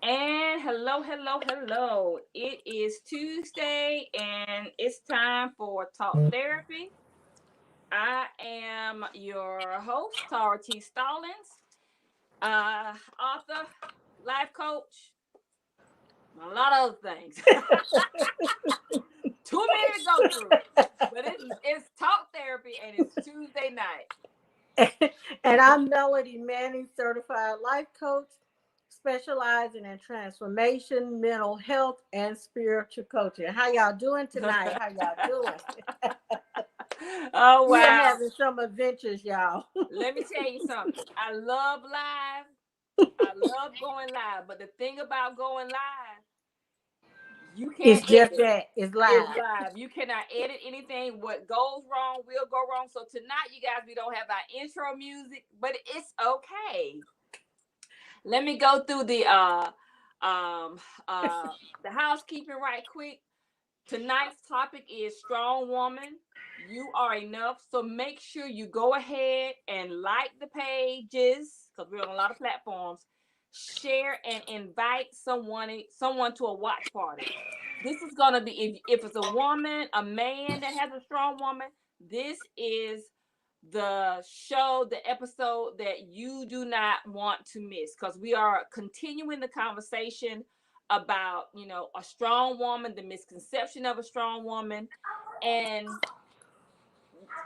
And hello, hello, hello. It is Tuesday and it's time for Talk Therapy. I am your host, Tara T. Stallings, author, life coach, a lot of other things. Too many to go through. But it's Talk Therapy and it's Tuesday night. And I'm Melody Manning, certified life coach, specializing in transformation, mental health, and spiritual coaching. How y'all doing tonight? How y'all doing? Oh, We are wow. having some adventures, y'all. Let me tell you something. I love live. I love going live, but the thing about going live, you It's can't just edit. that it's It's live. live. You cannot edit anything. What goes wrong will go wrong. So tonight, you guys, we don't have our intro music, but it's okay. Let me go through um the housekeeping right quick. Tonight's topic is strong woman. You are enough. So make sure you go ahead and like the pages because we're on a lot of platforms. Share and invite someone to a watch party. This is gonna be if it's a woman, a man that has a strong woman. This is the show, the episode that you do not want to miss because we are continuing the conversation about a strong woman, the misconception of a strong woman, and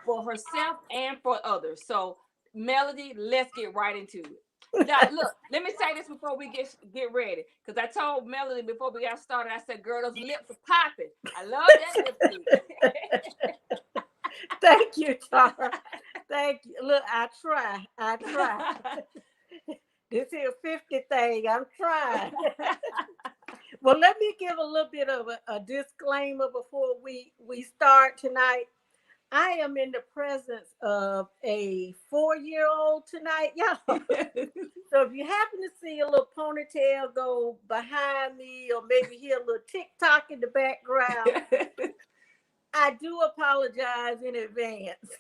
for herself and for others. So, Melody, let's get right into it. Now, look, let me say this before we get ready, because I told Melody before we got started. I said, "Girl, those lips are popping. I love that lipstick." Thank you, Tara. Thank you. Look, I try. I try. This here 50 thing, I'm trying. Well, let me give a little bit of a disclaimer before we start tonight. I am in the presence of a 4-year-old tonight, y'all. So if you happen to see a little ponytail go behind me or maybe hear a little tick tock in the background, I do apologize in advance.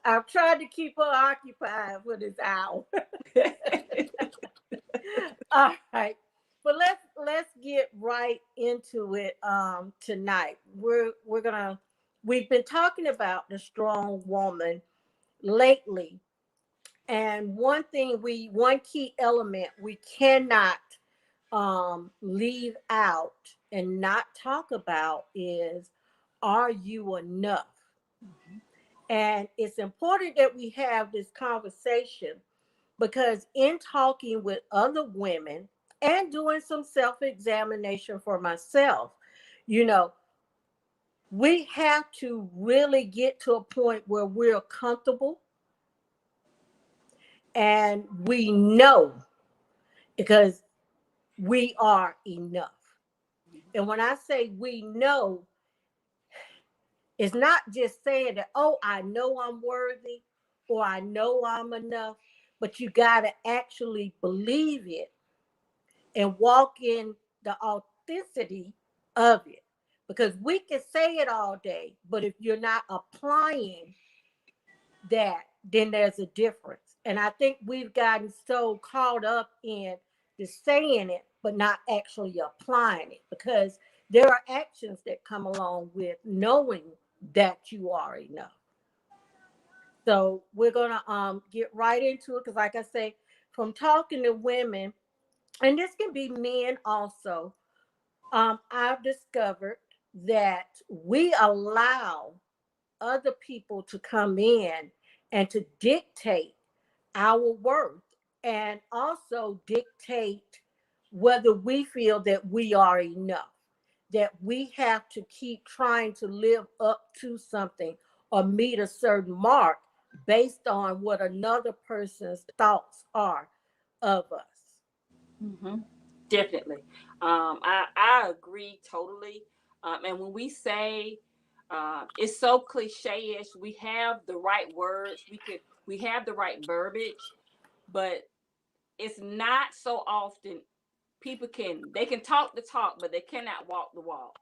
I've tried to keep her occupied for this hour. All right. But let's get right into it tonight. We've been talking about the strong woman lately. And one key element we cannot leave out and not talk about is, are you enough? And it's important that we have this conversation because in talking with other women and doing some self-examination for myself, you know, we have to really get to a point where we're comfortable and we know because we are enough. And when I say we know, it's not just saying that, oh, I know I'm worthy or I know I'm enough, but you got to actually believe it and walk in the authenticity of it. Because we can say it all day, but if you're not applying that, then there's a difference. And I think we've gotten so caught up in the saying it, but not actually applying it because there are actions that come along with knowing that you are enough. So we're gonna get right into it because, like I say, from talking to women, and this can be men also, I've discovered that we allow other people to come in and to dictate our worth and also dictate whether we feel that we are enough, that we have to keep trying to live up to something or meet a certain mark based on what another person's thoughts are of us. Hmm. Definitely. I agree totally. And when we say it's so cliche-ish, we have the right words, we have the right verbiage, but it's not so often people can talk the talk, but they cannot walk the walk.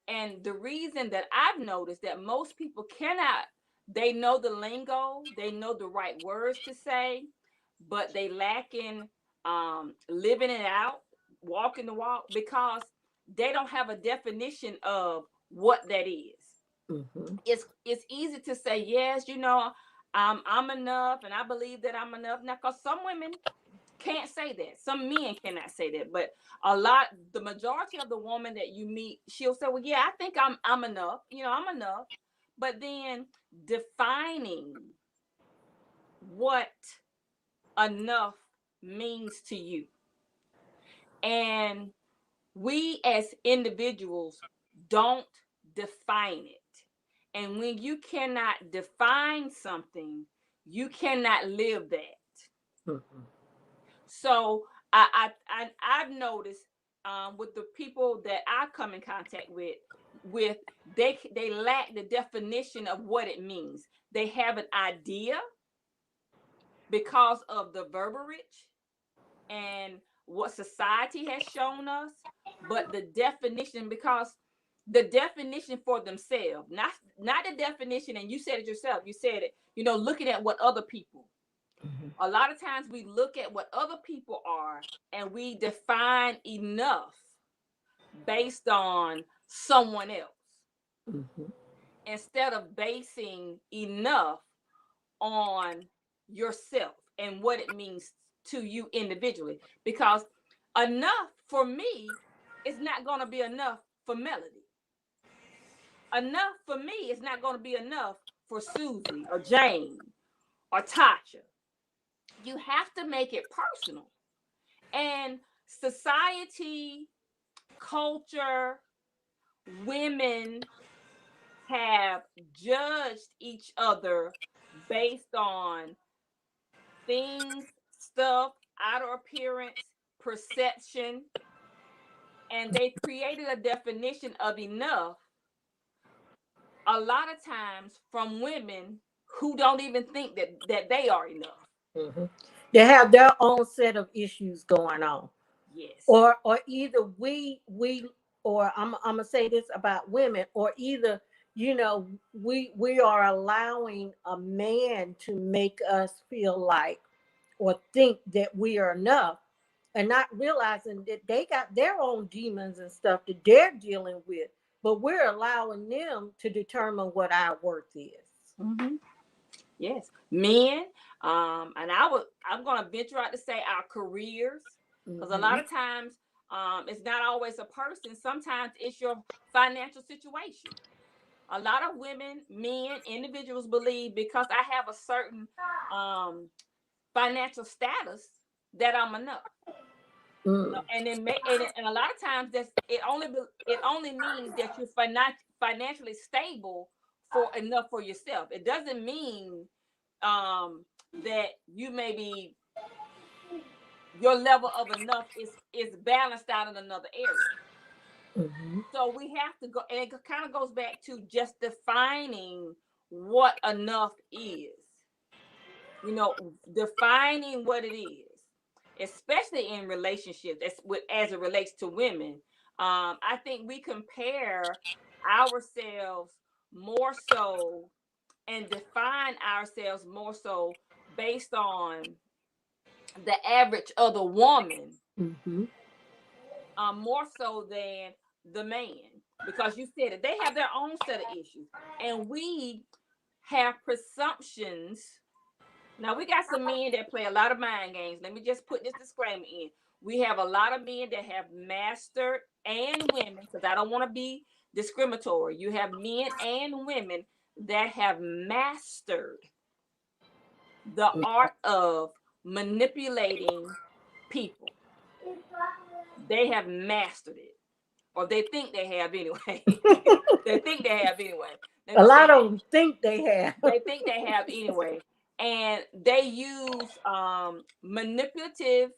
And the reason that I've noticed that most people cannot, they know the lingo, they know the right words to say, but they lack in living it out. walking the walk because they don't have a definition of what that is. Mm-hmm. It's easy to say, yes, you know, I'm enough and I believe that I'm enough. Now, because some women can't say that. Some men cannot say that. But the majority of the woman that you meet, she'll say, well, yeah, I think I'm enough. You know, I'm enough. But then defining what enough means to you. And we as individuals don't define it. And when you cannot define something, you cannot live that. Mm-hmm. So I've noticed with the people that I come in contact with they lack the definition of what it means. They have an idea because of the verbiage and what society has shown us, but the definition, because the definition for themselves, not the definition, and you said it yourself, you said it, you know, looking at what other people. Mm-hmm. A lot of times we look at what other people are and we define enough based on someone else Mm-hmm. instead of basing enough on yourself and what it means to you individually. Because enough for me is not going to be enough for Melody. Enough for me is not going to be enough for Susie or Jane or Tasha. You have to make it personal. And society, culture, women have judged each other based on things, stuff, outer appearance, perception, and they created a definition of enough a lot of times from women who don't even think that they are enough. Mm-hmm. They have their own set of issues going on. Yes. Or either we or I'm gonna say this about women, or either, you know, we are allowing a man to make us feel like or think that we are enough, and not realizing that they got their own demons and stuff that they're dealing with, but we're allowing them to determine what our worth is. Mm-hmm. Yes, men, and I'm gonna venture out to say our careers, because a lot Mm-hmm. of times, it's not always a person. Sometimes it's your financial situation. A lot of women, men, individuals believe because I have a certain um, financial status that I'm enough. You know, Mm. and and a lot of times it only means that you're financially stable for enough for yourself. It doesn't mean that you maybe your level of enough is balanced out in another area. Mm-hmm. So we have to go, and it kind of goes back to just defining what enough is. You know, defining what it is, especially in relationships, as it relates to women. I think we compare ourselves more so and define ourselves more so based on the average other woman, Mm-hmm. more so than the man, because you said it, they have their own set of issues, and we have presumptions. Now we got some men that play a lot of mind games. Let me just put this disclaimer in. We have a lot of men that have mastered, and women, because I don't want to be discriminatory. You have men and women that have mastered the art of manipulating people. They have mastered it, or they think they have anyway. They think they have anyway. Let A me say lot of that. them think they have. They think they have anyway, and they use manipulative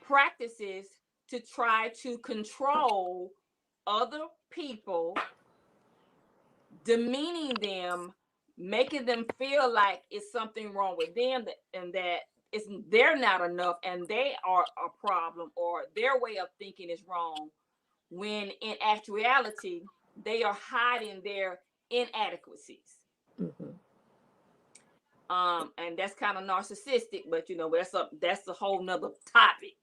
practices to try to control other people, demeaning them, making them feel like it's something wrong with them, and that they're not enough and they are a problem, or their way of thinking is wrong, when in actuality they are hiding their inadequacies. Mm-hmm. And that's kind of narcissistic, but you know, that's a whole nother topic.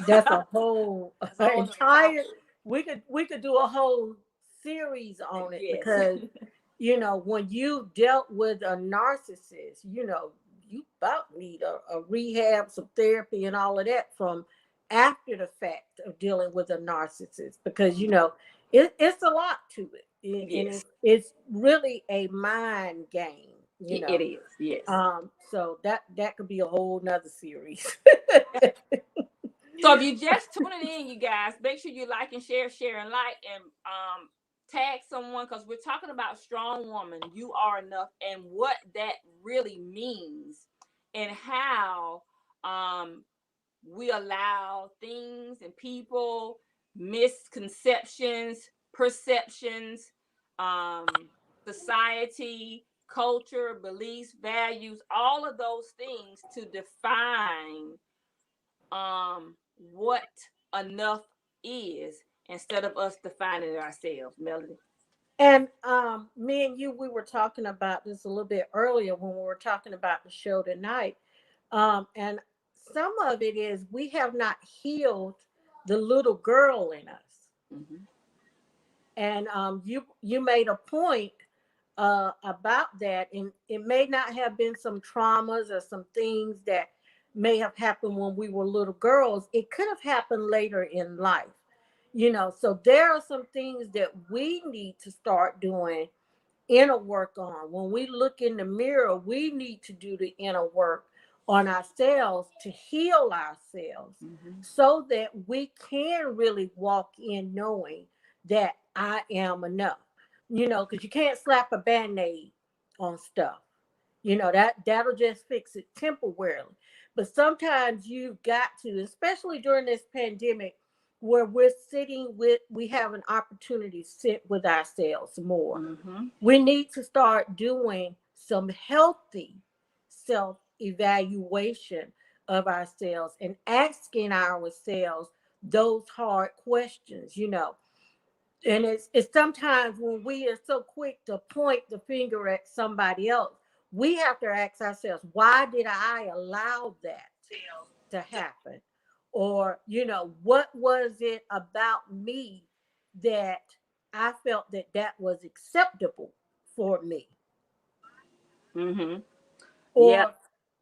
That's a whole That's a whole nother entire. topic. We could do a whole series on it Yes. because when you dealt with a narcissist, you about need a rehab, some therapy, and all of that from after the fact of dealing with a narcissist because it's a lot to it, and Yes. it's really a mind game. It is. Yes. So that could be a whole nother series. So if you just tuning in, you guys, make sure you like and share and like and tag someone because we're talking about strong woman. You are enough and what that really means and how we allow things and people, misconceptions, perceptions, um, society, culture, beliefs, values, all of those things to define what enough is instead of us defining it ourselves, Melody. And me and you, we were talking about this a little bit earlier when we were talking about the show tonight. And some of it is we have not healed the little girl in us. Mm-hmm. And you made a point about that, and it may not have been some traumas or some things that may have happened when we were little girls. It could have happened later in life. So there are some things that we need to start doing inner work on. When we look in the mirror, we need to do the inner work on ourselves to heal ourselves Mm-hmm. so that we can really walk in knowing that I am enough. Because you can't slap a band-aid on stuff. That'll just fix it temporarily. But sometimes you've got to, especially during this pandemic, where we have an opportunity to sit with ourselves more. Mm-hmm. We need to start doing some healthy self evaluation of ourselves and asking ourselves those hard questions. And it's sometimes when we are so quick to point the finger at somebody else, we have to ask ourselves, why did I allow that to happen? Or, what was it about me that I felt that was acceptable for me? Mm-hmm. Yep.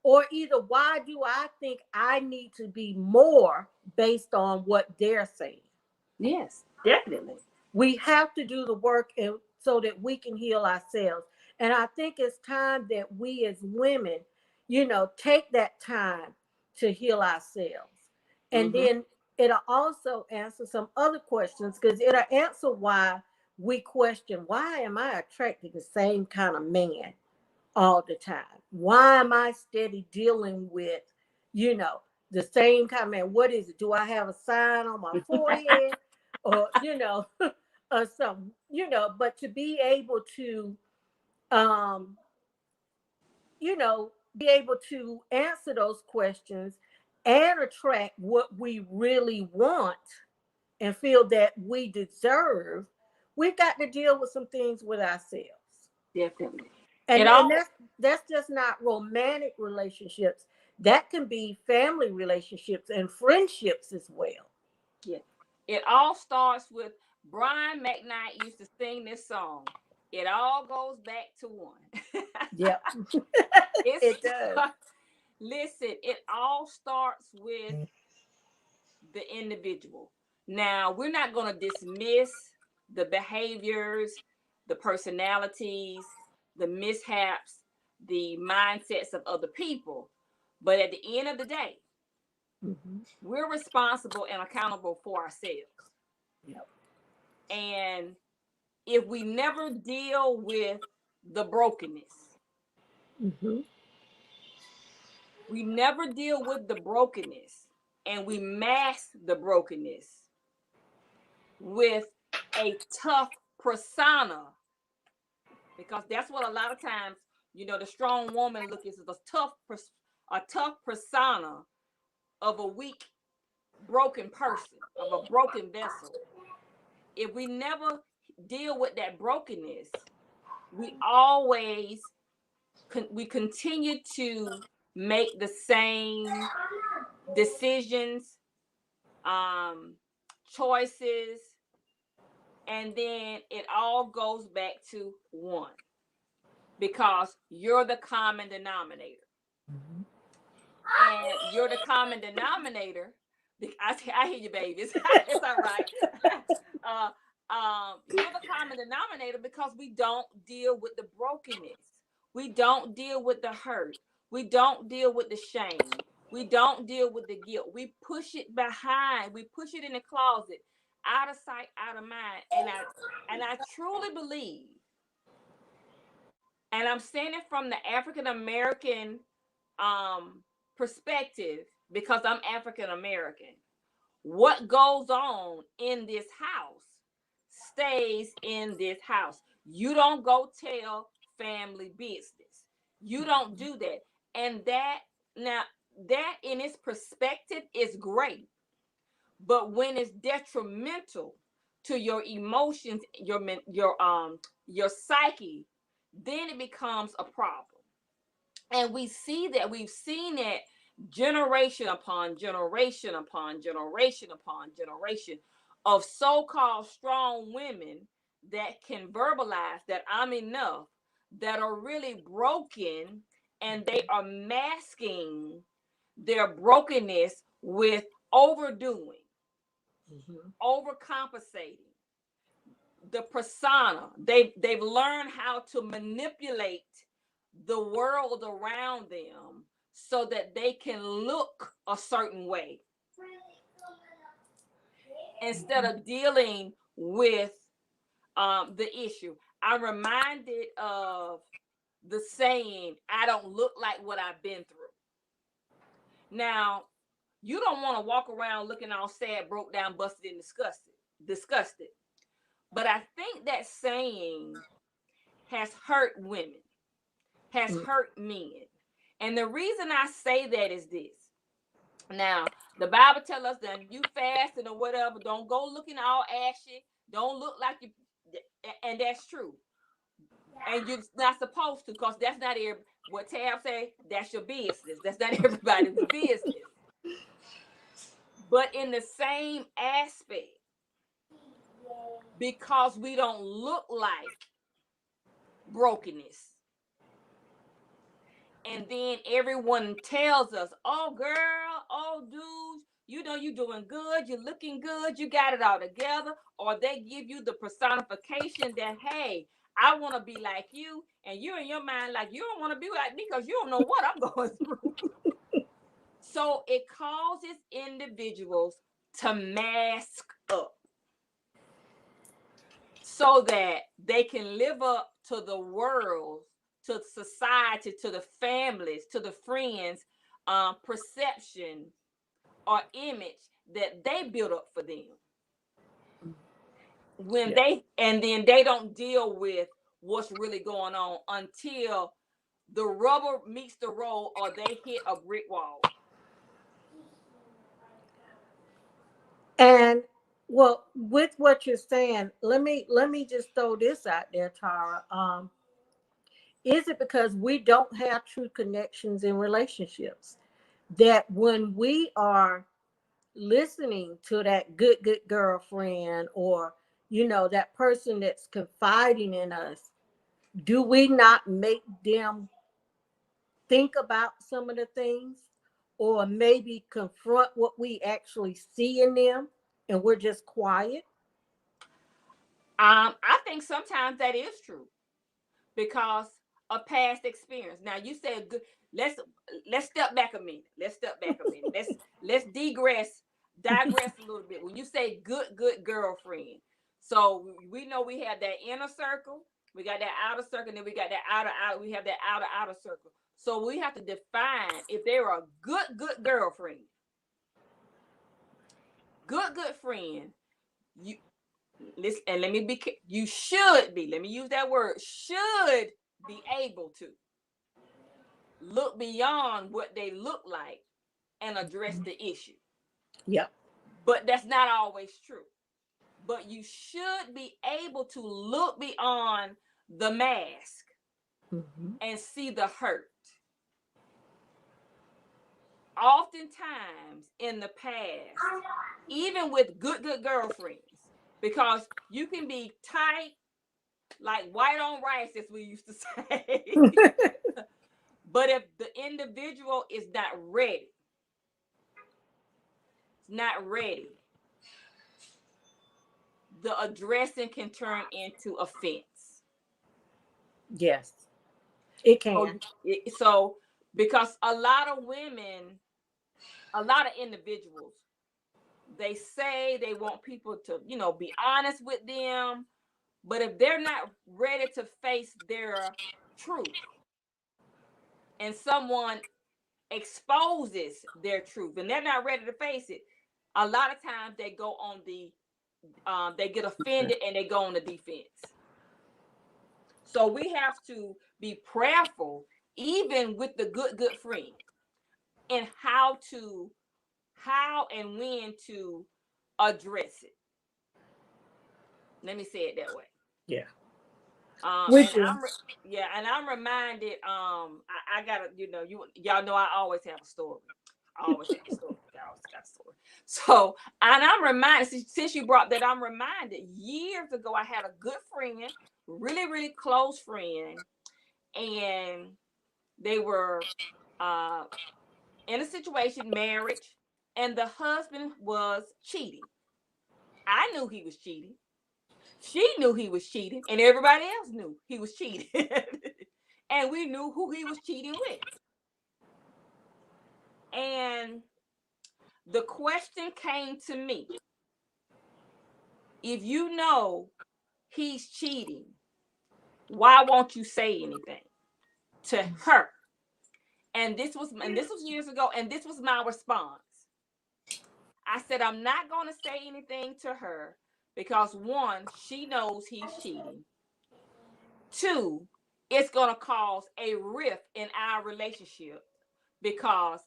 Or either why do I think I need to be more based on what they're saying? Yes, definitely. We have to do the work so that we can heal ourselves. And I think it's time that we as women, take that time to heal ourselves. And Mm-hmm. then it'll also answer some other questions because it'll answer why we question, why am I attracted to the same kind of man all the time? Why am I steady dealing with, you know, the same kind of man? What is it? Do I have a sign on my forehead? Or, or something, but to be able to, um, be able to answer those questions and attract what we really want and feel that we deserve, we've got to deal with some things with ourselves. Definitely. It And all that's just not romantic relationships. That can be family relationships and friendships as well. yeah. It all starts with Brian McKnight used to sing this song. It all goes back to one. Yep. it's It does. listen, it all starts with the individual. Now, we're not going to dismiss the behaviors, the personalities, the mishaps, the mindsets of other people. But at the end of the day, Mhm. we're responsible and accountable for ourselves. Yep. And if we never deal with the brokenness, Mhm. we never deal with the brokenness and we mask the brokenness with a tough persona, because that's what a lot of times, the strong woman look is a tough persona of a weak, broken person, of a broken vessel. If we never deal with that brokenness, we always we continue to make the same decisions, choices, and then it all goes back to one, because you're the common denominator. Mhm. And you're the common denominator. I hear you, baby. It's all right. uh, you're the common denominator because we don't deal with the brokenness. We don't deal with the hurt. We don't deal with the shame. We don't deal with the guilt. We push it behind. We push it in the closet, out of sight, out of mind. And I truly believe, and I'm saying it from the African American perspective because I'm African American. What goes on in this house stays in this house. You don't go tell family business. You don't do that. And that, now, that in its perspective is great. But when it's detrimental to your emotions, your psyche, then it becomes a problem. And we've seen it generation upon generation upon generation upon generation of so-called strong women that can verbalize that I'm enough, that are really broken, and they are masking their brokenness with overdoing, Mhm. overcompensating, the persona. They've learned how to manipulate the world around them so that they can look a certain way instead of dealing with the issue. I'm reminded of the saying, I don't look like what I've been through. Now, you don't want to walk around looking all sad, broke down, busted, and disgusted. But I think that saying has hurt women, has Mhm. hurt men. And the reason I say that is this. Now, the Bible tells us that if you fasting or whatever, don't go looking all ashy. Don't look like you, and that's true. And you're not supposed to, because that's not what Tab say. That's your business. That's not everybody's business. But in the same aspect, because we don't look like brokenness, and then everyone tells us, oh girl, oh dude, you know you doing good, you're looking good, you got it all together. Or they give you the personification that, hey, I want to be like you, and you're in your mind like you don't want to be like me because you don't know what I'm going through. So it causes individuals to mask up so that they can live up to the world, to society, to the families, to the friends, perception or image that they built up for them. Yeah. And then they don't deal with what's really going on until the rubber meets the road or they hit a brick wall. And well, with what you're saying, let me just throw this out there, Tara. Is it because we don't have true connections in relationships that when we are listening to that good girlfriend, or that person that's confiding in us, do we not make them think about some of the things, or maybe confront what we actually see in them, and we're just quiet? I think sometimes that is true because of past experience. Now you said good. Let's let's step back a minute. Let's digress a little bit. When you say good girlfriend, so we know we have that inner circle, we got that outer circle, and then we got that outer. We have that outer circle. So we have to define if they're a good girlfriend, good friend. You listen, and let me be. You should be. Let me use that word. Should be able to look beyond what they look like and address the issue. Yeah. But that's not always true. But you should be able to look beyond the mask Hmm. and see the hurt. oftentimes in the past, even with good girlfriends, because you can be tight like white on rice, as we used to say. But if the individual is not ready, the addressing can turn into offense. Yes, it can. So because a lot of women, a lot of individuals, they say they want people to, be honest with them, but if they're not ready to face their truth and someone exposes their truth and they're not ready to face it, a lot of times they go on they get offended and they go on the defense. So we have to be prayerful, even with the good friend, and how and when to address it. Let me say it that way. Yeah. And I'm reminded. I gotta, y'all know I always have a story. I always have a story. I always got a story. So, and I'm reminded, since you brought that, I'm reminded years ago I had a good friend, really, really close friend, and they were in a situation, marriage, and the husband was cheating. I knew he was cheating. She knew he was cheating, and everybody else knew he was cheating. And we knew who he was cheating with. And the question came to me, if you know he's cheating, why won't you say anything to her? And this was years ago, and this was my response. I said, I'm not going to say anything to her because, one, she knows he's cheating. Two, it's going to cause a rift in our relationship because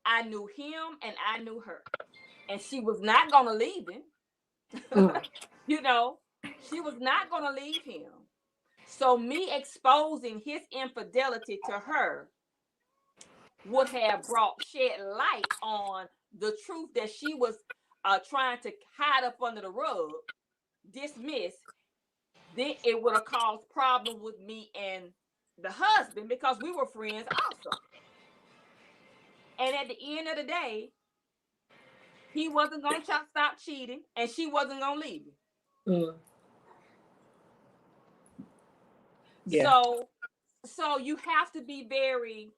I knew him and I knew her. And she was not going to leave him. She was not going to leave him. So me exposing his infidelity to her would have shed light on the truth that she was trying to hide up under the rug, dismiss. Then it would have caused problems with me and the husband because we were friends also. And at the end of the day, he wasn't going to stop cheating and she wasn't going to leave him. Yeah. So you have to be very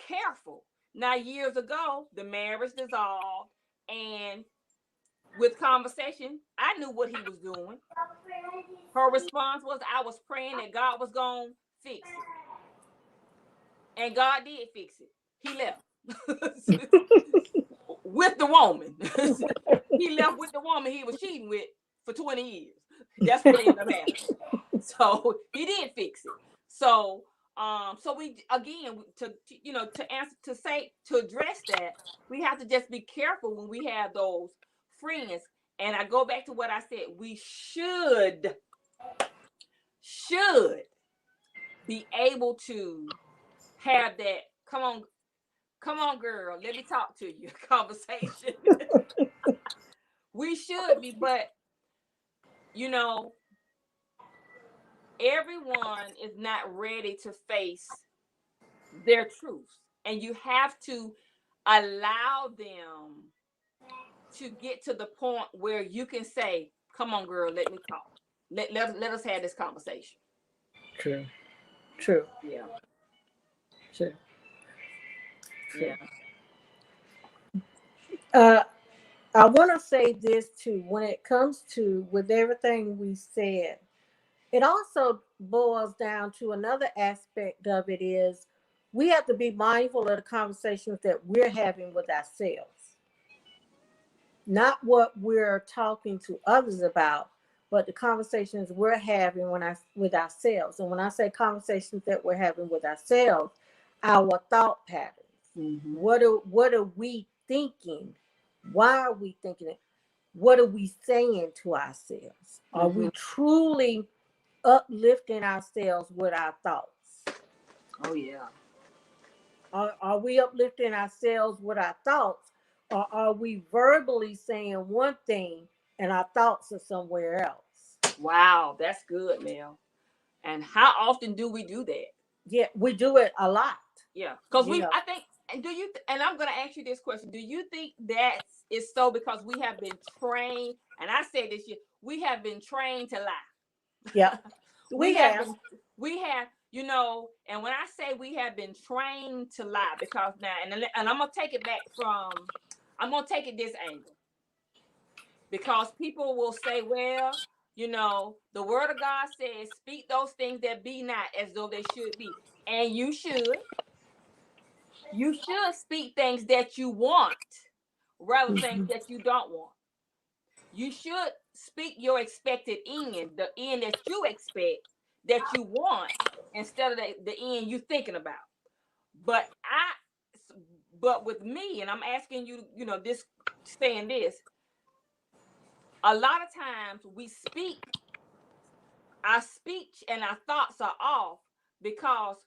careful. Now, years ago, the marriage dissolved, and with conversation, I knew what he was doing. Her response was, I was praying that God was going to fix it. And God did fix it. He left. With the woman. He left with the woman he was cheating with for 20 years. That's what ended up happening. So he did fix it. So we, again, to address that, we have to just be careful when we have those friends. And I go back to what I said, we should be able to have that come on girl, let me talk to you conversation. We should be, but everyone is not ready to face their truths, and you have to allow them to get to the point where you can say, come on girl, let me talk. Let us have this conversation. True. Yeah. True. Yeah. I want to say this too. When it comes to, with everything we said, it also boils down to another aspect of it is we have to be mindful of the conversations that we're having with ourselves. Not what we're talking to others about, but the conversations we're having with ourselves. And when I say conversations that we're having with ourselves, our thought patterns. Mm-hmm. What are we thinking? Why are we thinking it? What are we saying to ourselves? Mm-hmm. Are we truly uplifting ourselves with our thoughts? Oh yeah. Are we uplifting ourselves with our thoughts, or are we verbally saying one thing and our thoughts are somewhere else? Wow, that's good, Mel. And how often do we do that? Yeah, we do it a lot. Yeah, because You know, I think, and and I'm going to ask you this question: do you think that is so because we have been trained? And I say this year, we have been trained to lie. yeah, we we have have. been, and when I say we have been trained to lie, because now, and I'm gonna take it back from, I'm gonna take it this angle, because people will say, well, the word of God says, speak those things that be not as though they should be. And you should speak things that you want rather than things Mhm. that you don't want. You should speak your expected end, the end that you expect, that you want, instead of the end you thinking about. But but with me, and I'm asking you, this, saying this, a lot of times our speech and our thoughts are off because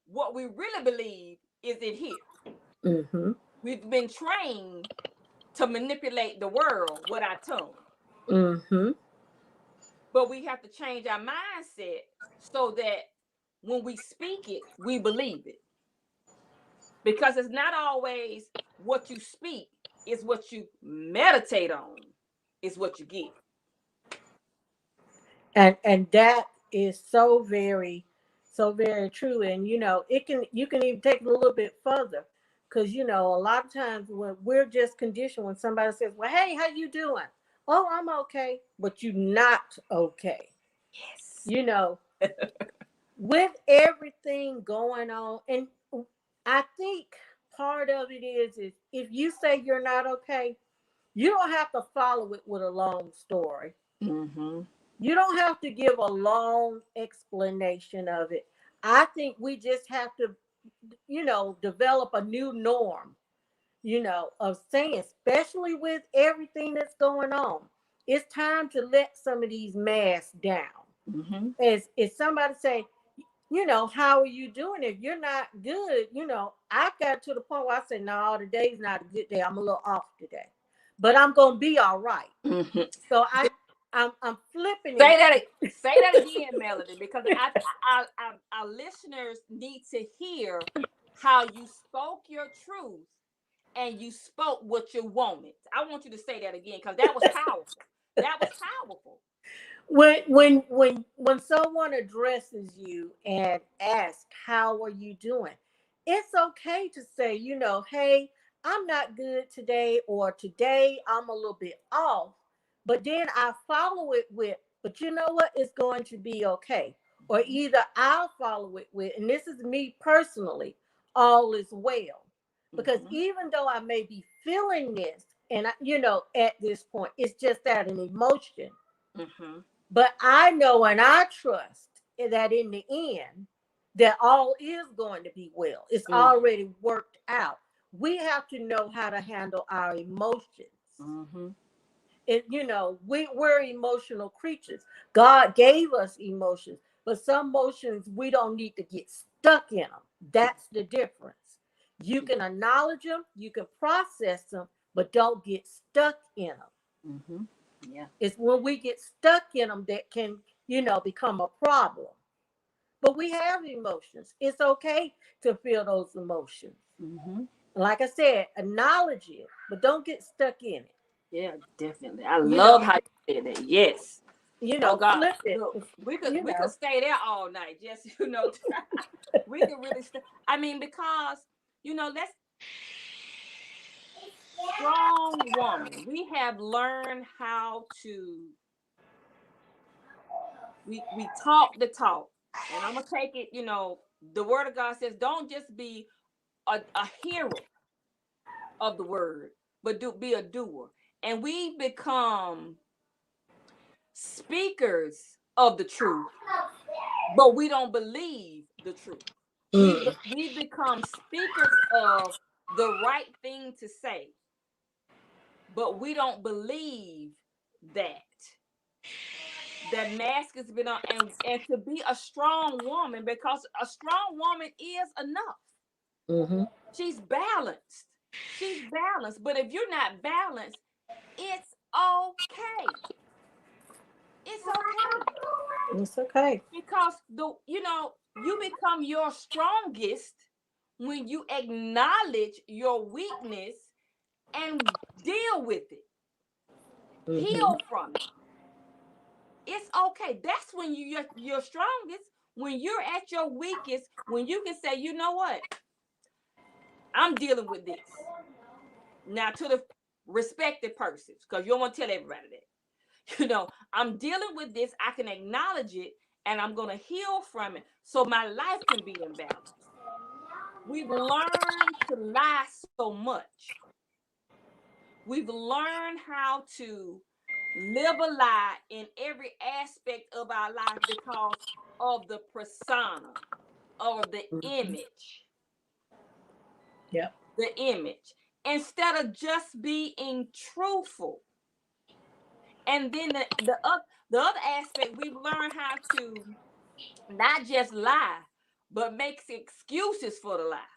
what we really believe is in here. Mhm. We've been trained to manipulate the world with our tongue. Mhm. But we have to change our mindset so that when we speak it, we believe it. Because it's not always what you speak, it's what you meditate on, is what you get. And that is so very true. And you can even take it a little bit further, because a lot of times when we're just conditioned, when somebody says, well, hey, how you doing? Oh, I'm okay. But you're not okay. Yes. you know with everything going on. And I think part of it is if you say you're not okay, you don't have to follow it with a long story. Mm-hmm. You don't have to give a long explanation of it. I think we just have to, develop a new norm, of saying, especially with everything that's going on, it's time to let some of these masks down. Mm-hmm. As somebody say, how are you doing? If you're not good, I got to the point where I said, no, today's not a good day. I'm a little off today, but I'm gonna be all right. Mm-hmm. So I'm flipping Say it. that. Say that again, Melody, because our listeners need to hear how you spoke your truth and you spoke what you wanted. I want you to say that again because that was powerful. That was powerful. When someone addresses you and asks, how are you doing, it's okay to say, hey, I'm not good today, or today I'm a little bit off. But then I follow it with, but you know what, it's going to be okay. Or either I'll follow it with, and this is me personally, all is well. Because Mm-hmm. even though I may be feeling this, and at this point it's just that an emotion, Mm-hmm. but I know and I trust that in the end, that all is going to be well. It's already worked out. We have to know how to handle our emotions. Mm-hmm. And we're emotional creatures. God gave us emotions, but some emotions we don't need to get stuck in them. That's the difference. You can acknowledge them, you can process them, but don't get stuck in them. Mm-hmm. Yeah. It's when we get stuck in them that can, become a problem. But we have emotions. It's okay to feel those emotions. Mm-hmm. Like I said, acknowledge it, but don't get stuck in it. Yeah, definitely. I You love know, how you said that. Yes. Oh God, flip it. look, we could You we could know. stay there all night. Just we could really stay. I mean, because let's strong woman. We have learned how to we talk the talk, and I'm gonna take it. The word of God says, don't just be a hearer of the word, but be a doer. And we become speakers of the truth, but we don't believe the truth. Mm. We become speakers of the right thing to say, but we don't believe that that mask has been on. And to be a strong woman, because a strong woman is enough. Mm-hmm. She's balanced. She's balanced. But if you're not balanced, it's okay. It's okay. It's okay. Because you become your strongest when you acknowledge your weakness and deal with it. Mm-hmm. Heal from it. It's okay. That's when you're strongest. When you're at your weakest, when you can say, you know what? I'm dealing with this. Now to the respected persons, because you don't want to tell everybody that. I'm dealing with this. I can acknowledge it and I'm going to heal from it so my life can be in balance. We've learned to lie so much. We've learned how to live a lie in every aspect of our life because of the persona or the image. Yep. The image. Instead of just being truthful. And then the other aspect, we've learned how to not just lie, but make excuses for the lie.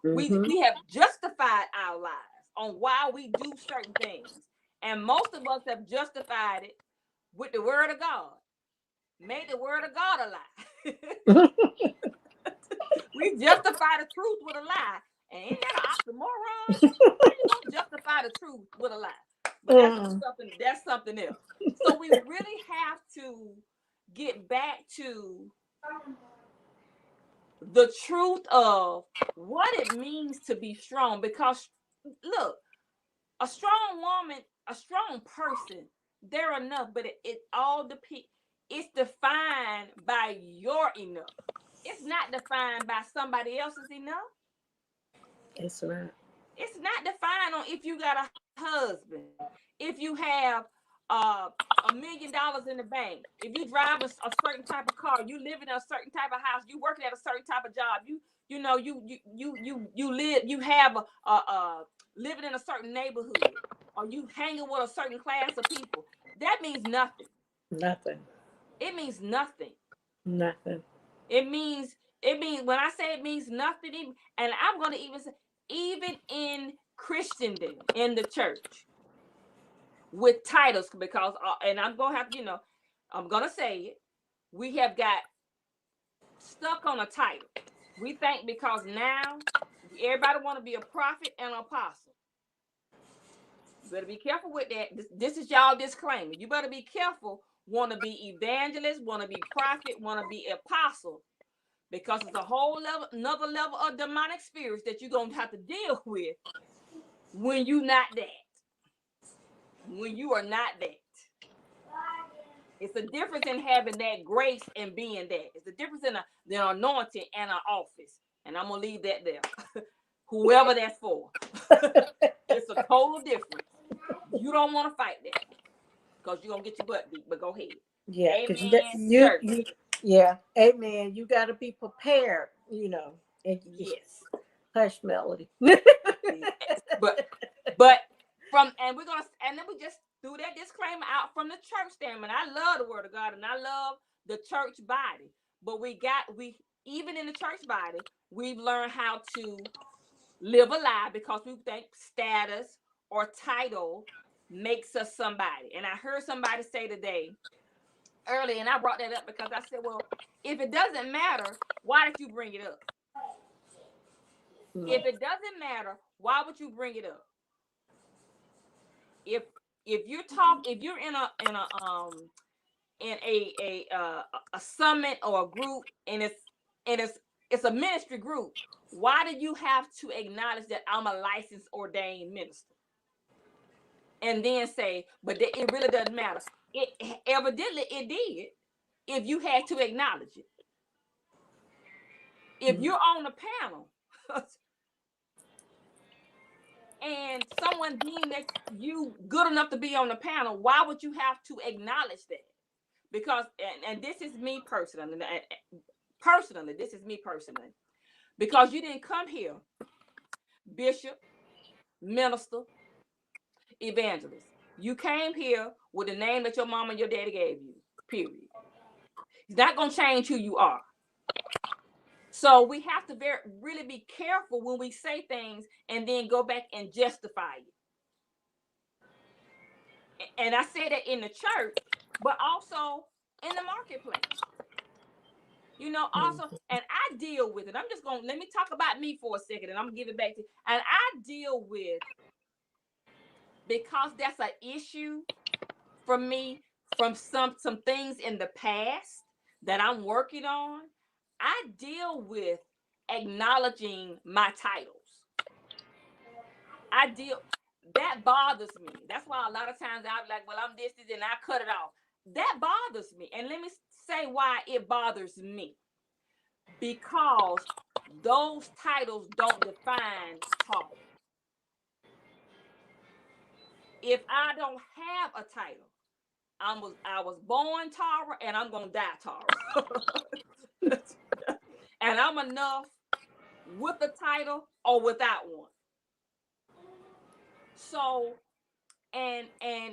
Mm-hmm. We have justified our lies on why we do certain things. And most of us have justified it with the word of God. Made the word of God a lie. We justify the truth with a lie. And ain't that an oxymoron? How you gonna justify the truth with a lie? But that's something else. So we really have to get back to the truth of what it means to be strong. Because look, a strong woman, a strong person, they're enough, but it all depends. It's defined by your enough. It's not defined by somebody else's enough. It's not. It's not defined on if you got a husband, if you have $1 million in the bank, if you drive a certain type of car, you live in a certain type of house, you working at a certain type of job, you have a living in a certain neighborhood, or you hanging with a certain class of people. That means nothing. Nothing. It means nothing. Nothing. It means when I say it means nothing, and I'm going to even say, even in Christendom, in the church, with titles, because and I'm going to have I'm going to say it, we have got stuck on a title. We think because now everybody want to be a prophet and an apostle. You better be careful with that. This is y'all disclaimer. You better be careful. Want to be evangelist, want to be prophet, want to be apostle. Because it's a whole another level of demonic spirits that you're going to have to deal with when you're not that. When you are not that. It's a difference in having that grace and being that. It's a difference in the anointing and an office. And I'm going to leave that there. Whoever that's for. It's a total difference. You don't want to fight that. Because you're going to get your butt beat. But go ahead. Yeah. Amen. Yeah. Amen. You got to be prepared, And yes. Hush, Melody. but and we're gonna, and then we just threw that disclaimer out from the church standpoint. I love the word of God and I love the church body, but we even in the church body, we've learned how to live a lie because we think status or title makes us somebody. And I heard somebody say today early, and I brought that up because I said, well, if it doesn't matter, why did you bring it up? If it doesn't matter, why would you bring it up? If you're in a summit or a group, and it's a ministry group, why do you have to acknowledge that I'm a licensed ordained minister? And then say, but it really doesn't matter. It evidently it did if you had to acknowledge it. If you're on the panel and someone deemed that you good enough to be on the panel, why would you have to acknowledge that? Because, and this is me personally, this is me personally, because you didn't come here, bishop, minister, evangelist. You came here with the name that your mama and your daddy gave you, period. It's not going to change who you are. So we have to really be careful when we say things and then go back and justify it. And I say that in the church, but also in the marketplace. You know, also, and I deal with it. I'm just going to let me talk about me for a second and I'm going to give it back to you. And I deal with, because that's an issue for me from some things in the past that I'm working on. I deal with acknowledging my titles. That bothers me. That's why a lot of times I'm like, well, I'm this, and I cut it off. That bothers me. And let me say why it bothers me. Because those titles don't define Tara. If I don't have a title, I was born Tara and I'm gonna die Tara. And I'm enough with the title or without one. So, and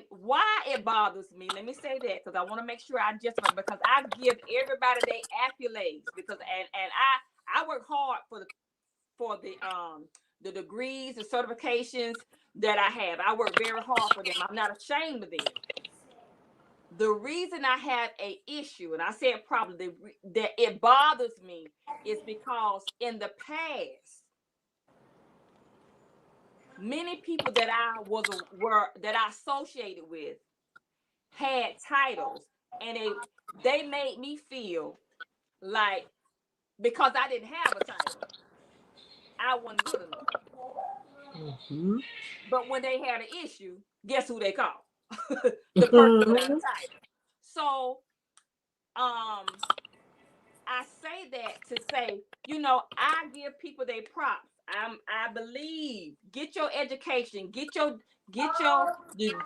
why it bothers me, let me say that, because I want to make sure I justify, because I give everybody their accolades, because and I work hard for the degrees and certifications that I have. I work very hard for them. I'm not ashamed of them. The reason I have an issue, and I said probably that it bothers me, is because in the past, many people that I associated with had titles, and they made me feel like, because I didn't have a title, I wasn't good enough. Mm-hmm. But when they had an issue, guess who they called? The person without a title. So I say that to say, you know, I give people their props. I believe, get your education, get your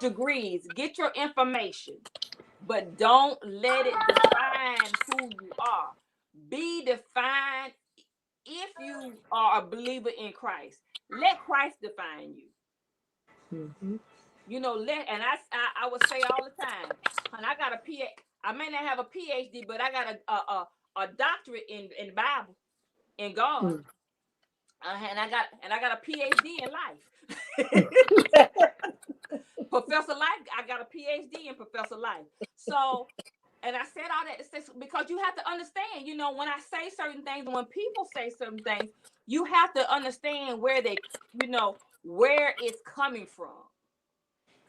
degrees, get your information, but don't let it define who you are. Be defined. If you are a believer in Christ, let Christ define you. Mm-hmm. You know, and I would say all the time, and I got a PhD. I may not have a PhD, but I got a doctorate in Bible, in God. Mm. And I got a PhD in life. Professor Life, I got a PhD in Professor Life. So, and I said all that because you have to understand, you know, when I say certain things, when people say certain things, you have to understand where they, you know, where it's coming from.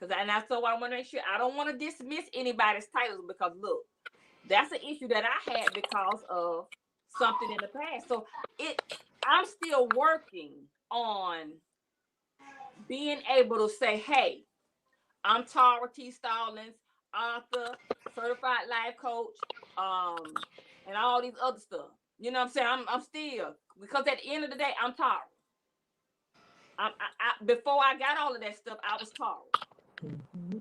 And that's so I want to make sure I don't want to dismiss anybody's titles, because look, that's an issue that I had because of something in the past. So I'm still working on being able to say, hey, I'm Tara T. Stallings, author, certified life coach, and all these other stuff. You know what I'm saying? I'm still, because at the end of the day, I'm Tara. Before I got all of that stuff, I was Tara. Mm-hmm.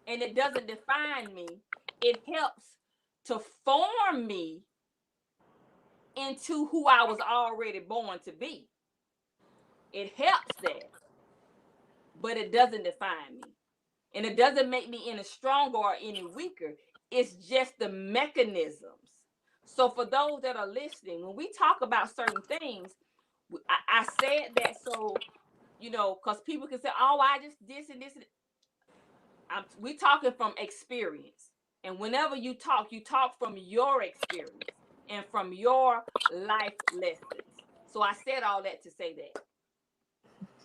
And it doesn't define me. It helps to form me into who I was already born to be. It helps that, but it doesn't define me. And it doesn't make me any stronger or any weaker. It's just the mechanisms. So for those that are listening, when we talk about certain things, I said that so, you know, because people can say, oh, I just this and this. We're talking from experience. And whenever you talk from your experience and from your life lessons. So I said all that to say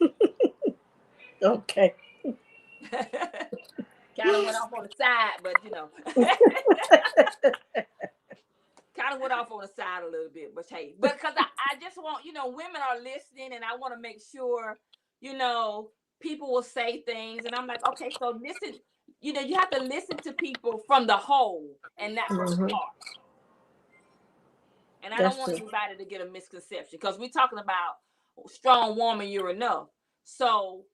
that. Okay. Kind of went off on the side, but you know. Kind of went off on the side a little bit, but hey, because I just want, you know, women are listening, and I want to make sure, you know, people will say things, and I'm like, okay, so listen, you know, you have to listen to people from the whole and not from the part. And I don't want anybody to get a misconception, because we're talking about strong woman, you're enough. So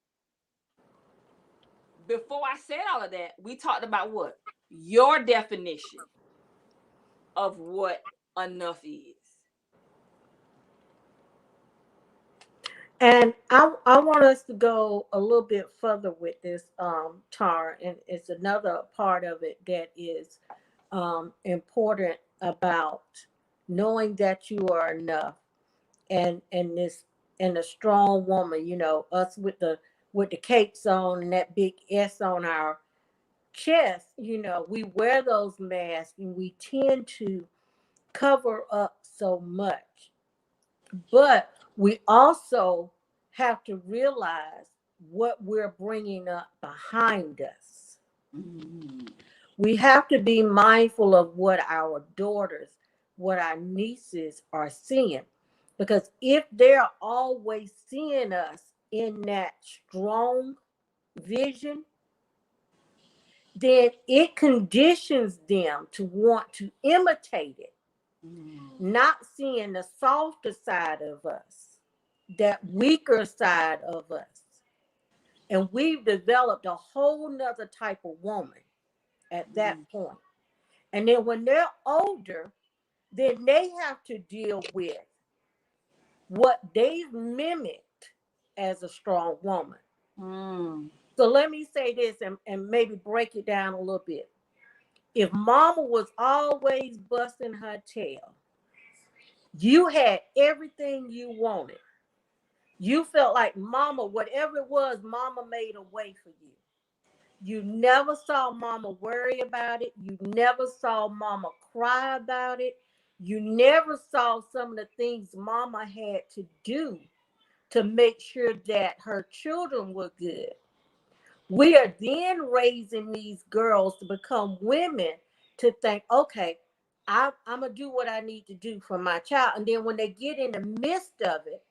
before I said all of that, we talked about what? Your definition of what enough is. And I want us to go a little bit further with this, Tara, and it's another part of it that is important about knowing that you are enough, and this, and a strong woman, us with the capes on and that big S on our chest, we wear those masks and we tend to cover up so much. But we also have to realize what we're bringing up behind us. Mhm. We have to be mindful of what our daughters, what our nieces are seeing. Because if they're always seeing us in that strong vision, then it conditions them to want to imitate it, Mhm. not seeing the softer side of us, that weaker side of us. And we've developed a whole nother type of woman at that Mhm. point. And then when they're older, then they have to deal with what they've mimicked as a strong woman. Mm. So let me say this, and maybe break it down a little bit. If mama was always busting her tail, you had everything you wanted. You felt like mama, whatever it was, mama made a way for you. You never saw mama worry about it. You never saw mama cry about it. You never saw some of the things mama had to do to make sure that her children were good. We are then raising these girls to become women to think, okay, I'm going to do what I need to do for my child. And then when they get in the midst of it,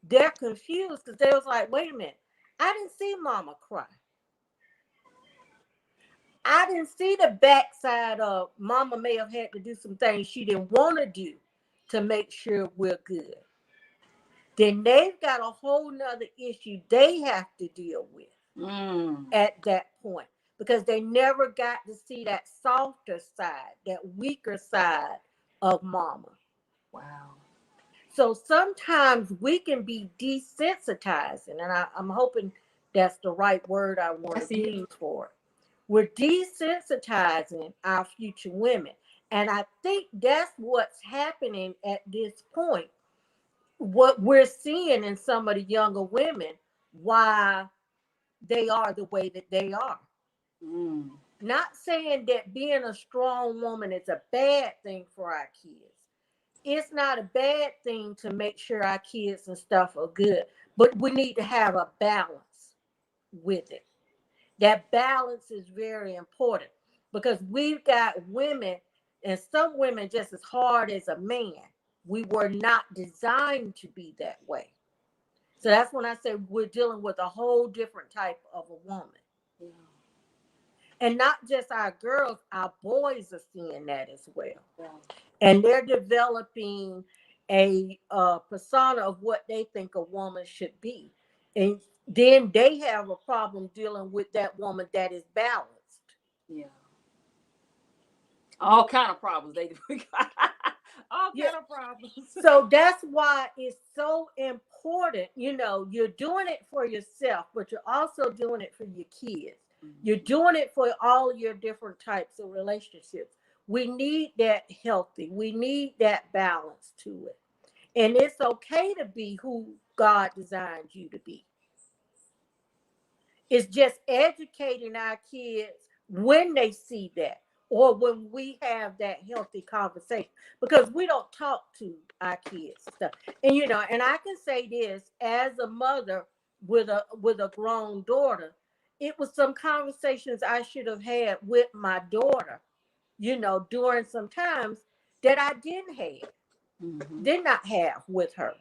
they're confused because they was like, wait a minute, I didn't see mama cry. I didn't see the backside of mama may have had to do some things she didn't want to do to make sure we're good. Then they've got a whole nother issue they have to deal with Mm. at that point because they never got to see that softer side, that weaker side of mama. Wow. So sometimes we can be desensitizing, and I'm hoping that's the right word I want That's to it. use for it. We're desensitizing our future women. And I think that's what's happening at this point. What we're seeing in some of the younger women, why they are the way that they are. Mm. Not saying that being a strong woman is a bad thing for our kids. It's not a bad thing to make sure our kids and stuff are good, but we need to have a balance with it. That balance is very important because we've got women, and some women just as hard as a man. We were not designed to be that way. So that's when I say we're dealing with a whole different type of a woman. Yeah. And not just our girls, our boys are seeing that as well. Yeah. And they're developing a persona of what they think a woman should be. And then they have a problem dealing with that woman that is balanced. Yeah. All kind of problems they all Yeah. kind of problems. So that's why it's so important. You're doing it for yourself, but you're also doing it for your kids. You're Mhm. doing it for all your different types of relationships. We need that healthy, we need that balance to it. And it's okay to be who God designed you to be. It's just educating our kids when they see that or when we have that healthy conversation because we don't talk to our kids and stuff. And I can say this as a mother with a grown daughter, it was some conversations I should have had with my daughter, during some times that I Mhm. did not have with her.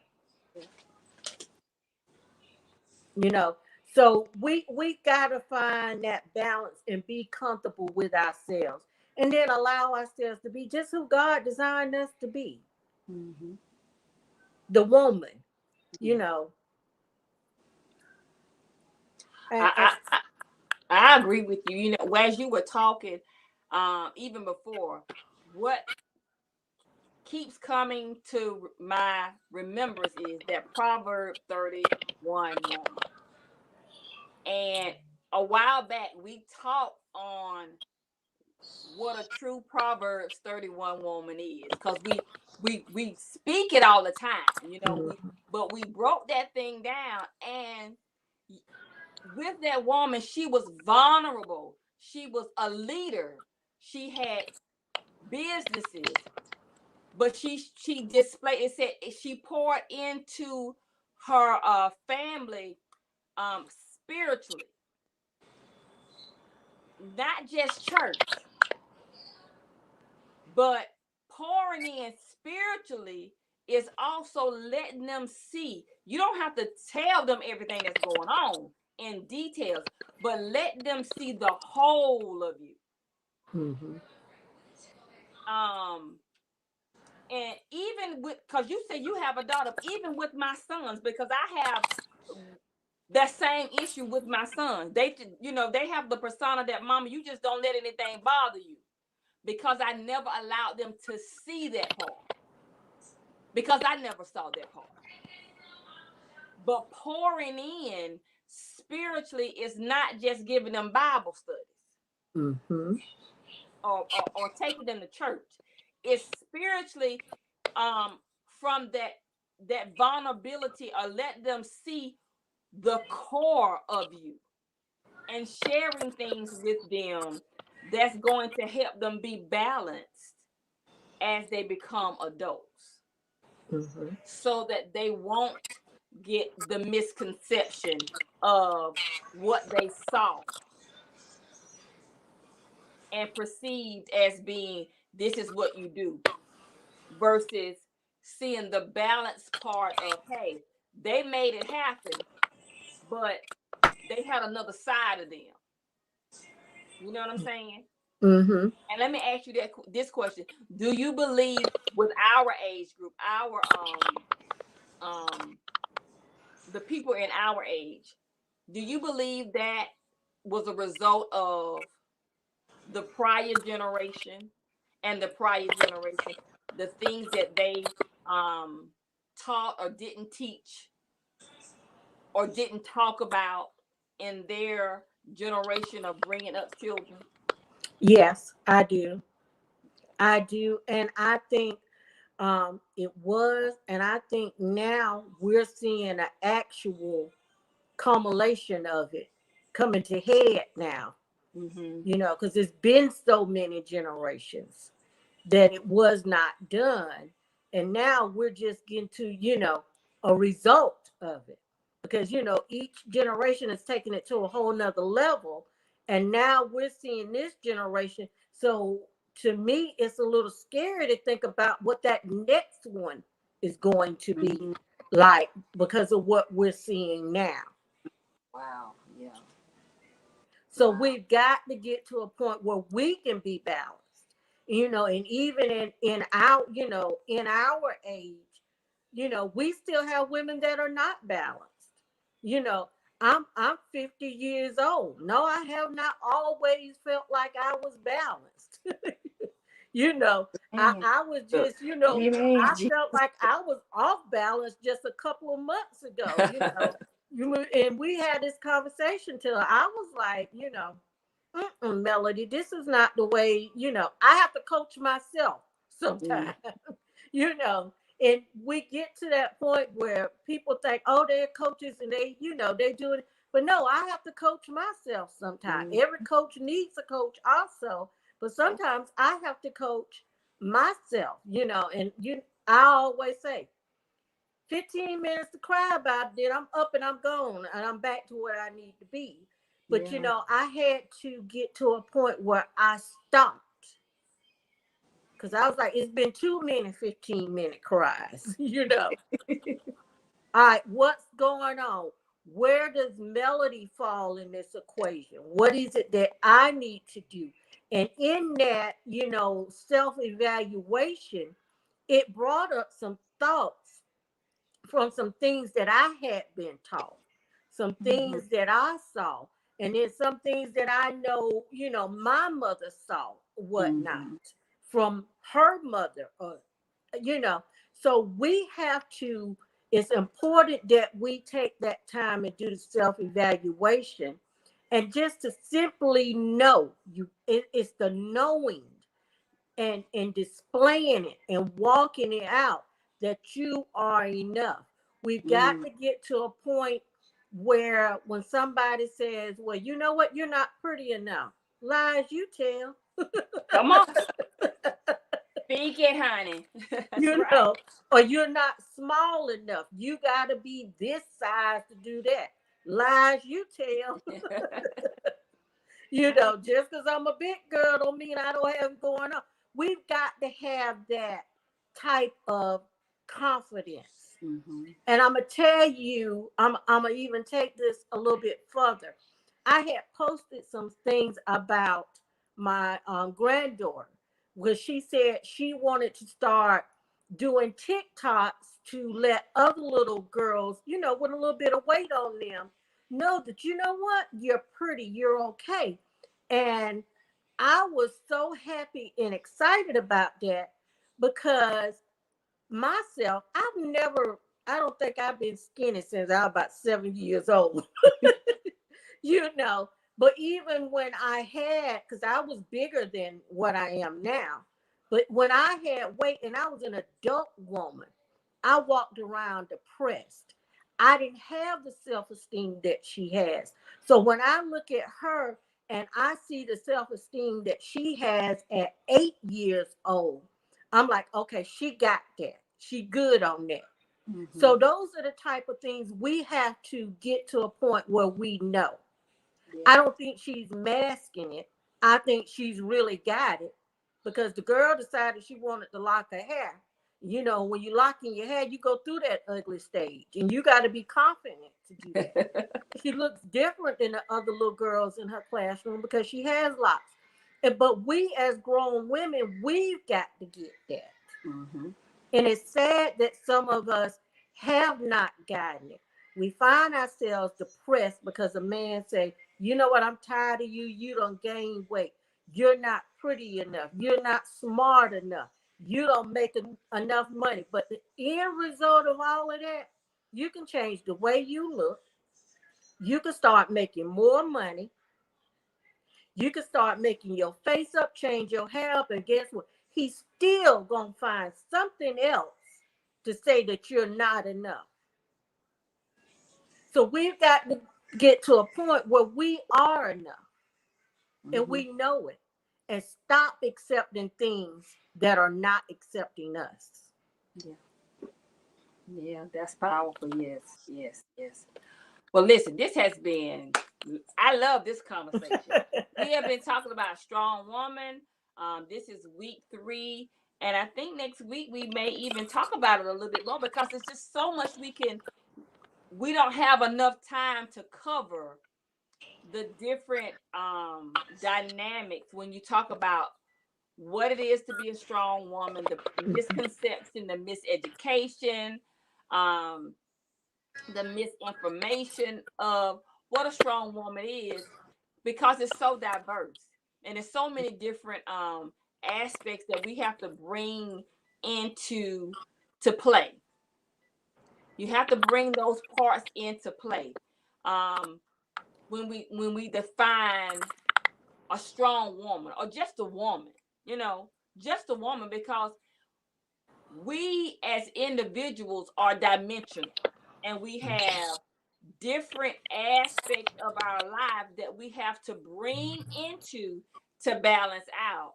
you know so we got to find that balance and be comfortable with ourselves and then allow ourselves to be just who God designed us to be, Mhm. the woman. you Yeah. know and, I, and I I I agree with you. As you were talking, even before, what keeps coming to my remembrance is that Proverb 31 woman. And a while back, we talked on what a true Proverbs 31 woman is, because we speak it all the time, you know, Mm-hmm. but we broke that thing down. And with that woman, she was vulnerable. She was a leader. She had businesses, but she displayed, it said she poured into her family spiritually, not just church, but pouring in spiritually is also letting them see. You don't have to tell them everything that's going on in details, but let them see the whole of you. Mm-hmm. And even with, because you say you have a daughter, even with my sons, because I have that same issue with my sons. They, you know, they have the persona that, mama, you just don't let anything bother you, because I never allowed them to see that part, because I never saw that part. But pouring in spiritually is not just giving them Bible studies, Mm-hmm. or taking them to church. It's spiritually, from that vulnerability, or let them see the core of you, and sharing things with them that's going to help them be balanced as they become adults, Mm-hmm. so that they won't get the misconception of what they saw and perceived as being, this is what you do, versus seeing the balanced part of, hey, they made it happen, but they had another side of them. You know what I'm saying? Mm-hmm. And let me ask you this question: do you believe, with our age group, our the people in our age, do you believe that was a result of the prior generation and the prior generation, the things that they taught or didn't teach or didn't talk about in their generation of bringing up children? Yes, I do. I do. And I think it was, and I think now we're seeing an actual culmination of it coming to head now, Mm-hmm. you know, because it's been so many generations that it was not done. And now we're just getting to, you know, a result of it. Because, you know, each generation is taking it to a whole nother level. And now we're seeing this generation. So to me, it's a little scary to think about what that next one is going to be Mm-hmm. like because of what we're seeing now. Wow. Yeah. So Wow. we've got to get to a point where we can be balanced, you know, and even in our, you know, in our age, you know, we still have women that are not balanced. You know, I'm 50 years old. No, I have not always felt like I was balanced. You know, Man, I was just, you know, amen. I felt like I was off balance just a couple of months ago, you know. And we had this conversation till I was like, you know, Melody, this is not the way, you know, I have to coach myself sometimes, you know. And we get to that point where people think, oh, they're coaches and they, you know, they do it. But no, I have to coach myself sometimes. Mm. Every coach needs a coach also. But sometimes I have to coach myself, you know, and I always say 15 minutes to cry about it, then I'm up and I'm gone and I'm back to where I need to be. But you Yeah. know, I had to get to a point where I stopped because I was like, it's been too many 15-minute cries, you know. All right, what's going on? Where does Melody fall in this equation? What is it that I need to do? And in that, you know, self-evaluation, it brought up some thoughts from some things that I had been taught, some Mm-hmm. things that I saw, and then some things that I know, you know, my mother saw, whatnot, Mm-hmm. from her mother, you know. So we have to, it's important that we take that time and do the self-evaluation and just to simply know it's the knowing. and displaying it and walking it out that you are enough. We've got to get to a point where when somebody says, well, you know what, you're not pretty enough. Lies you tell. Come on. Speak it, honey. That's You right. know, or you're not small enough. You got to be this size to do that. Lies you tell. You know, just because I'm a big girl don't mean I don't have it going on. We've got to have that type of confidence. And I'm gonna tell you, I'm gonna even take this a little bit further. I had posted some things about my granddaughter, where she said she wanted to start doing TikToks to let other little girls, you know, with a little bit of weight on them, know that, you know what, you're pretty, you're okay. And I was so happy and excited about that because myself, I don't think I've been skinny since I was about 7 years old. You know, but even when I had, because I was bigger than what I am now, but when I had weight and I was an adult woman, I walked around depressed. I didn't have the self-esteem that she has. So when I look at her and I see the self-esteem that she has at 8 years old, I'm like, okay, she got that. She good on that. So those are the type of things we have to get to a point where we know. I don't think she's masking it. I think she's really got it because the girl decided she wanted to lock her hair. You know, when you lock in your hair, you go through that ugly stage and you got to be confident to do that. She looks different than the other little girls in her classroom because she has locks. But we as grown women, we've got to get that. And it's sad that some of us have not gotten it. We find ourselves depressed because a man say, you know what, I'm tired of you. You don't gain weight. You're not pretty enough. You're not smart enough. You don't make enough money. But the end result of all of that, you can change the way you look. You can start making more money. You can start making your face up, change your hair up, and guess what? He's still going to find something else to say that you're not enough. So we've got to get to a point where we are enough and we know it and stop accepting things that are not accepting us. Yeah, that's powerful. Yes, yes, yes. Well, listen, this has been, I love this conversation. We have been talking about a strong woman. This is week 3. And I think next week we may even talk about it a little bit more because it's just so much we don't have enough time to cover the different dynamics when you talk about what it is to be a strong woman, the misconception, the miseducation, um, the misinformation of what a strong woman is, because it's so diverse and there's so many different aspects that we have to bring into to play. You have to bring those parts into play when we define a strong woman or just a woman, you know, just a woman, because we as individuals are dimensional and we have different aspects of our life that we have to bring into to balance out,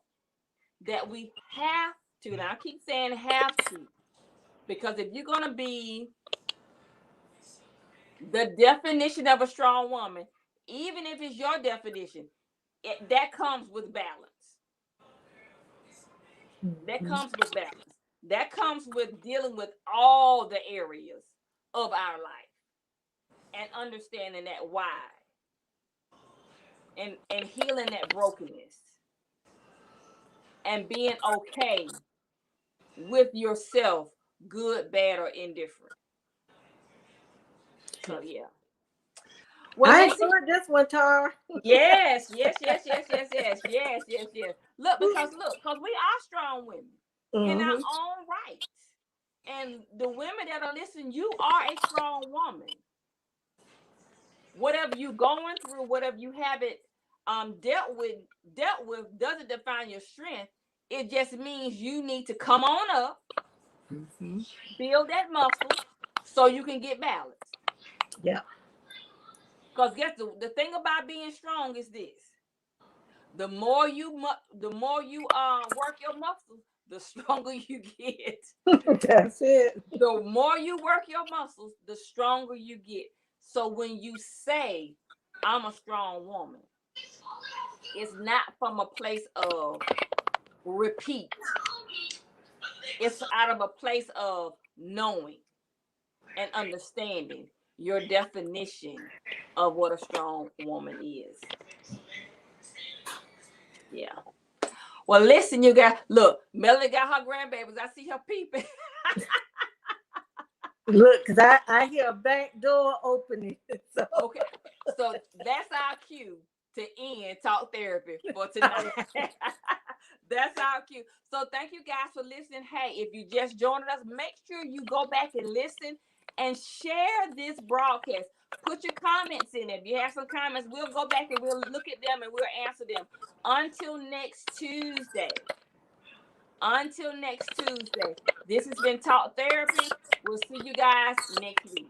that we have to, and I keep saying have to, because if you're going to be the definition of a strong woman, even if it's your definition, that comes with balance. That comes with balance. That comes with dealing with all the areas of our life and understanding that why, and healing that brokenness and being okay with yourself, good, bad, or indifferent. So yeah. Well, I listen. enjoyed this one, Tara. Yes, yes, yes, yes, yes, yes, yes, yes, yes. Look, because we are strong women in our own right. And the women that are listening, you are a strong woman. Whatever you're going through, whatever you haven't dealt with doesn't define your strength. It just means you need to come on up, Mhm. build that muscle so you can get balance. Yeah. Because guess the thing about being strong is this. The more you work your muscles, the stronger you get. That's it. The more you work your muscles, the stronger you get. So when you say, I'm a strong woman, it's not from a place of repeat. It's out of a place of knowing and understanding your definition of what a strong woman is. Yeah. Well, listen, you guys. Look, Melanie got her grandbabies. I see her peeping. Look, because I hear a back door opening. So. Okay. So that's our cue to end talk therapy for tonight. That's our cue. So thank you guys for listening. Hey, if you just joined us, make sure you go back and listen and share this broadcast. Put your comments in. If you have some comments, we'll go back and we'll look at them and we'll answer them. Until next Tuesday. Until next Tuesday. This has been Talk Therapy. We'll see you guys next week.